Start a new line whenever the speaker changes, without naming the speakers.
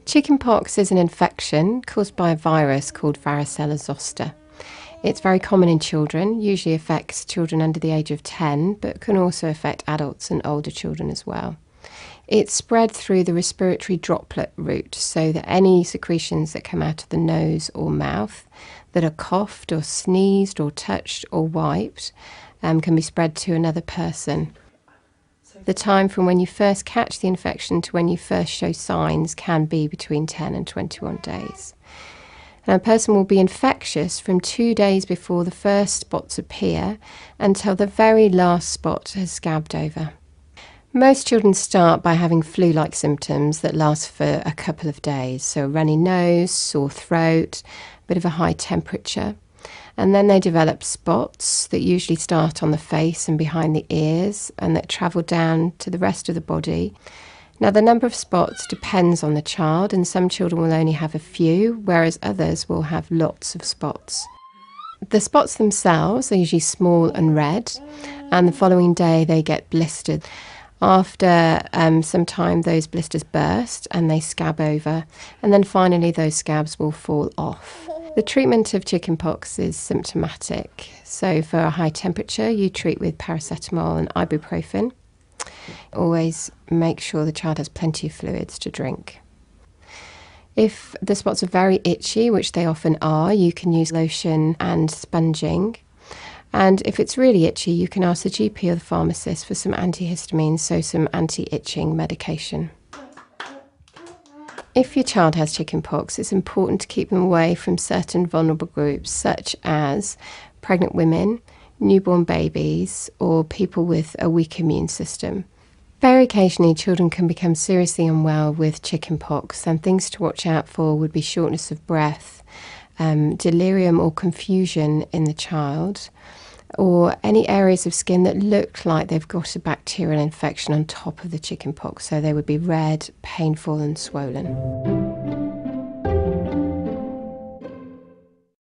Chickenpox is an infection caused by a virus called varicella zoster. It's very common in children, usually affects children under the age of 10, but can also affect adults and older children as well. It's spread through the respiratory droplet route, so that any secretions that come out of the nose or mouth that are coughed or sneezed or touched or wiped can be spread to another person. The time from when you first catch the infection to when you first show signs can be between 10 and 21 days. Now, a person will be infectious from 2 days before the first spots appear until the very last spot has scabbed over. Most children start by having flu-like symptoms that last for a couple of days, so a runny nose, sore throat, a bit of a high temperature. And then they develop spots that usually start on the face and behind the ears and that travel down to the rest of the body. Now, the number of spots depends on the child, and some children will only have a few, whereas others will have lots of spots. The spots themselves are usually small and red, and the following day they get blistered. After some time, those blisters burst and they scab over, and then finally those scabs will fall off. The treatment of chickenpox is symptomatic. So for a high temperature, you treat with paracetamol and ibuprofen. Always make sure the child has plenty of fluids to drink. If the spots are very itchy, which they often are, you can use lotion and sponging. And if it's really itchy, you can ask the GP or the pharmacist for some antihistamines, so some anti-itching medication. If your child has chickenpox, it's important to keep them away from certain vulnerable groups, such as pregnant women, newborn babies, or people with a weak immune system. Very occasionally, children can become seriously unwell with chickenpox, and things to watch out for would be shortness of breath, delirium or confusion in the child, or any areas of skin that look like they've got a bacterial infection on top of the chickenpox, so they would be red, painful and swollen.